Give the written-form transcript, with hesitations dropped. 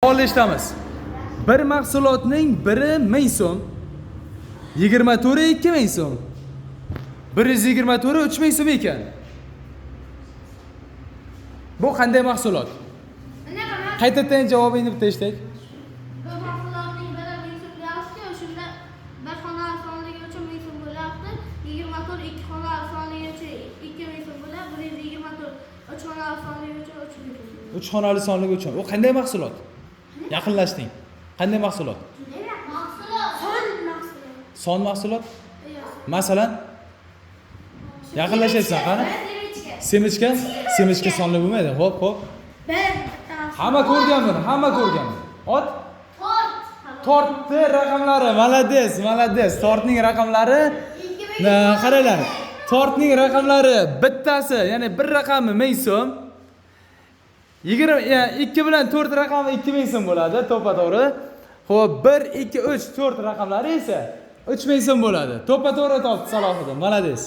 Olishamiz. Bir mahsulotning biri 1000 so'm, 24 2000 so'm. 124 3000 so'm ekan. Bu qanday mahsulot? Qaytadan javobingni bitta eshitdik. Bu mahsulotning biri 1000 so'm bo'lyapti, shunda bir xona sonligi uchun 1000 so'm bo'lyapti. 24 ikki xona sonligi uchun 2000 so'm bo'lyapti. 124 uch xona sonligi uchun 3000 so'm. 3 xonali sonligi uchun. U qanday mahsulot? Yaqinlashding. Qanday mahsulot? Son mahsulot? Masalan, yaqinlashyapsan qani? Semichka? Semichka sonli bo'lmaydi. Xo'p. Hamma ko'rgan buni, hamma ko'rgan. Ot? Tortni raqamlari, malades. Tortning raqamlari qaranglar. Tortning raqamlari bittasi, ya'ni bir raqami 1000 so'm. 2 bilan 4 raqami 2000 so'm bo'ladi, to'ppa-to'g'ri. Xo'p, 1 2 3 4 raqamlari esa 3000 so'm bo'ladi. To'ppa-to'g'ri topdi Salohiddin. Malades.